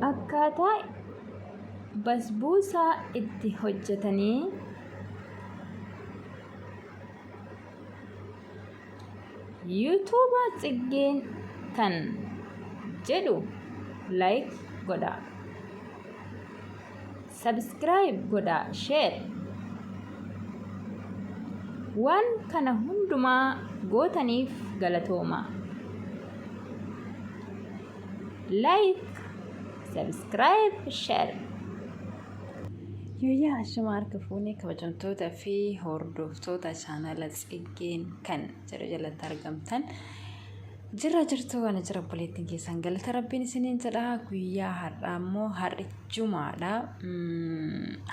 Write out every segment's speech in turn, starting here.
akkaataa basbuusaa itti hojjetanii yuutuuba tsiggeen kan jedhu like godhaa, subscribe godhaa, share waan kana hundumaa gootaniif galatooma. Like, subscribe, share. Yooyaa ashama harka fuunee kabajamtoota fi hordoftoota chaanala tsiggeen kan jedhu jalatti argamtan jirra jirtu waan jira obboleettiin keessan galata rabbiin isiniin jedha. Guyyaa har'aa immoo har'i jumaadha.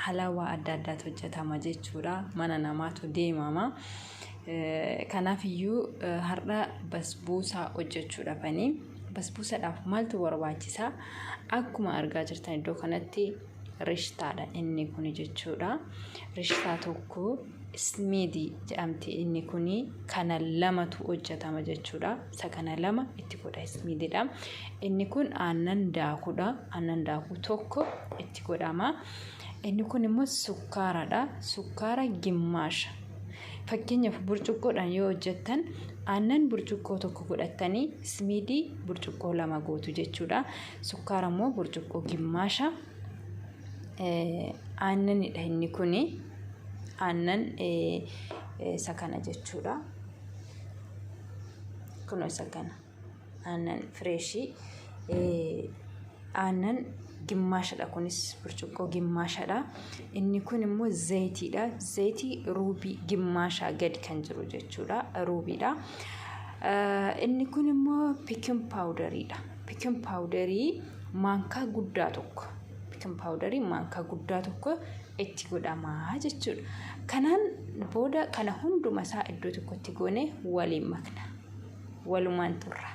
Halawaa adda addaatu hojjetama jechuudha. Mana namaatu deemama. Kanaaf iyyuu har'a basbuusaa hojjechuudha banii. Basbuusaadhaaf maaltu barbaachisaa? Akkuma argaa jirtan iddoo kanatti rishtaadha inni kuni jechuudha. Rishtaa tokko ismiidii jedhamti inni kuni kana lamatu hojjetama jechuudha. Isa kana lama itti godha ismiidiidha. Inni kun aannan daakuudha. Aannan daakuu tokko itti godhama. Inni kun immoo sukkaaradha. Sukkaara gimmaasha. Fakkeenyaaf burcuqqoodhaan yoo hojjettan aannan burcuqqoo tokko godhattanii ismiidii burcuqqoo lama gootu jechuudha. Sukkaara immoo burcuqqoo gimmaasha. Aannanidha inni kuni. Aannan isa kana jechuudha. Kunoo isa kana. Aannan fireeshii. Aannan gimmaashadha kunis burcuqqoo gimmaashadha. Inni kun immoo zayitiidha. Zayitii ruubii gimmaashaa gadi kan jiru jechuudha. Ruubiidha. Inni kun immoo pikin paawudariidha. Pikin paawudarii maankaa guddaa tokko. Pikin paawudarii maankaa guddaa tokko itti godhama jechuudha. Kanaan booda kana hunduma isaa iddoo tokkotti goone waliin makna. Walumaan turra.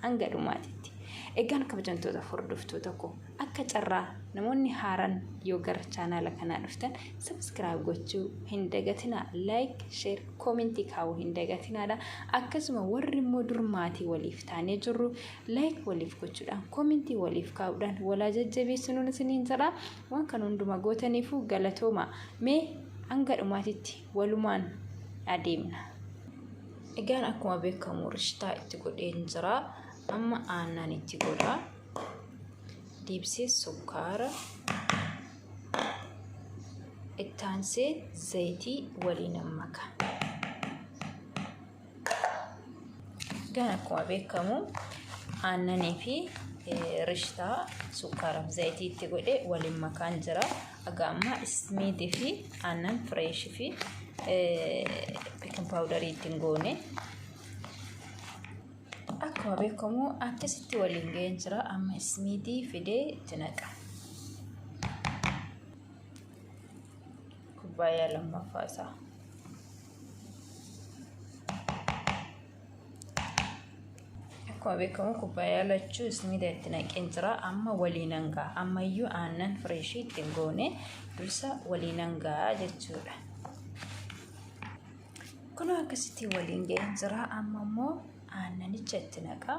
Hanga dhumaatitti. Egaan kabajamtoota hordoftoota koo akka carraa namoonni haaraan yoo gara chaanala kanaa dhuftan subscribe gochuu hin dagatinaa, like, share, comment kaa'uu hin dagatinaadha. Akkasuma warri immoo durmaatii waliif taanee jirru like waliif gochuudhaan comment waliif kaa'uudhaan walaa jajjabeessuun isiniin jedha. Waan kana hunduma gootaniifuu galatooma. Mee hanga dhumaatitti walumaan adeemna. Egaan akkuma beekamu rishtaa itti godheen jira. Amma aannan itti godhaa. Dibsee sukkaara. Itti aansee zayitii waliin makaa. Egaan akkuma beekamu aannanii fi rishtaa sukkaaraaf zayitii itti godhee waliin makaan jira. Egaa amma ismiidii fi aannan fireeshii fi pikin paawudarii ittiin goone. Akkuma beekamu akkasitti waliin ga'een jira. Amma ismiidii fidee itti naqa. Kubbaayyaa lammaffaa isaa. Akkuma beekamu kubbaayyaa lachuu ismiidii itti naqeen jira. Amma waliin hangaa. Ammayyuu aannan fireeshii ittiin goone dursa waliin hangaa jechuudha. Kunoo akkasitti waliin ga'een jira. Amma immoo aannanicha itti naqa.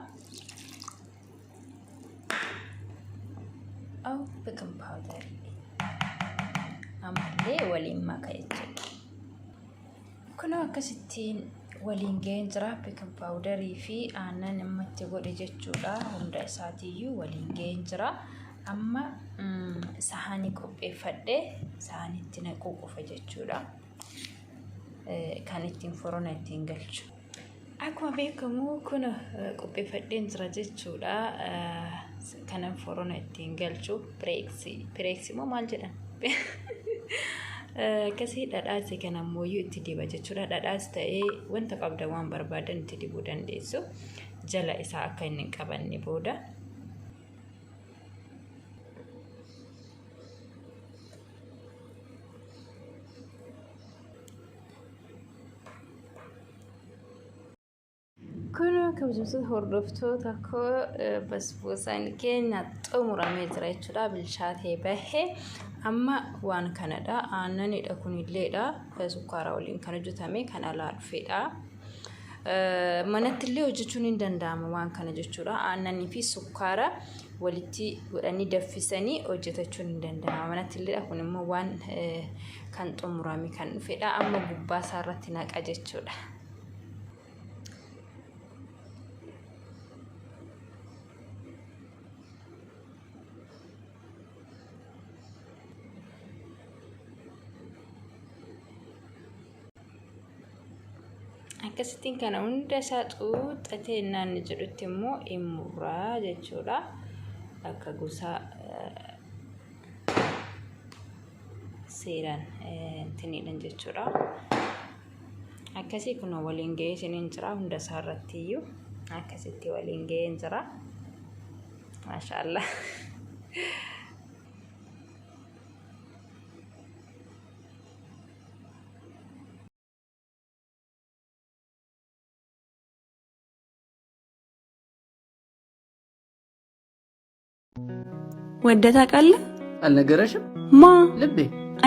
Pikin paawudarii. Ammallee waliin maka jechuudha. Kunoo akkasittiin waliin ga'een jira. Pikin paawudarii fi aannan amma itti godhe jechuudha. Hunda isaatiiyyuu waliin ga'een jira. Amma sahaanii qopheeffadhee sahaanitti naquu qofa jechuudha. Kan ittiin forona ittiin galchu. Akkuma beekamu kun qopheeffadheen jira jechuudha. Kanan forona ittiin galchu pireeksii moo maal jedhan? Akkasii dhadhaas kan ammoo itti diba jechuudha. Dhadhaas ta'ee wanta qabda waan barbaadan itti dibuu dandeessu. Jala isaa akka inni hin qabanne booda. Kunoo kabajamtoota hordoftoota koo basbuusaan keenya xumuramee jira jechuudha. Bilchaatee bahee amma waan kanadha. Aannanidha kunilleedha. Sukkaara waliin kan hojjetame kan alaa dhufedha. manatti illee hojjechuun hin danda'ama waan kana jechuudha. Aannanii fi sukkaara walitti godhanii daffisanii hojjetachuun hin danda'ama. Manatti illee kun immoo waan kan xumurame kan dhufedha. Amma gubbaa isaa irratti naqa jechuudha. Akkasitiin kana hunda isaa xuuxatee naanni jedhutti immoo immuraa jechuudha. Akka gosa seeraan tiniidhan jechuudha. Akkasii kun waliin ga'ee isiniin jira hunda isaa irratti iyyuu akkasitti waliin ga'een jira. Maashaallah. ወደታ ቃል አልነገረሽም? ማ ልቤ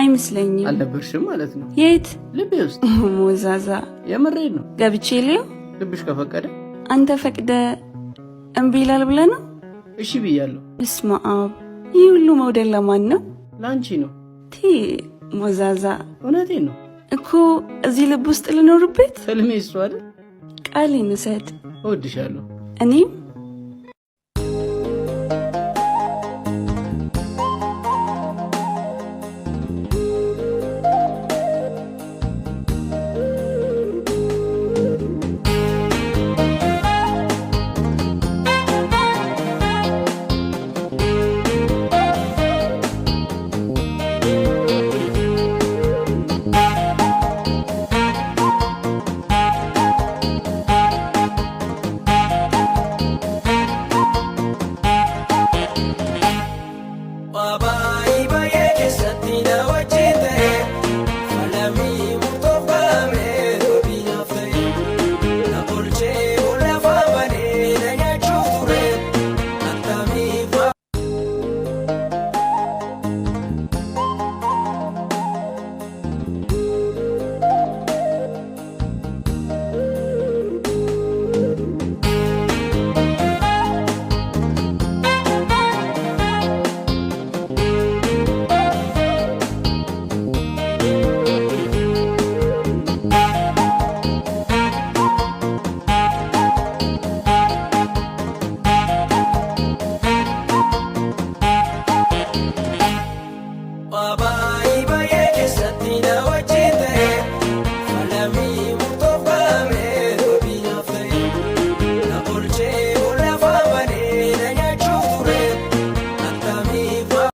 አይመስለኝም። አልነበርሽም ማለት ነው። የት? ልቤ ውስጥ። ሞዛዛ የምሬን ነው። ገብቼ ልየው? ልብሽ ከፈቀደ። አንተ ፈቅደ እምቢ ይላል ብለህ ነው? እሺ ብያለሁ። እስማ አብ ይህ ሁሉ መውደድ ለማን ነው? ላንቺ ነው። ቲ ሞዛዛ እውነቴን ነው እኮ እዚህ ልብ ውስጥ ልኖርበት። ህልሜ እሱ አይደል? ቃሌን ውሰድ። እወድሻለሁ። እኔም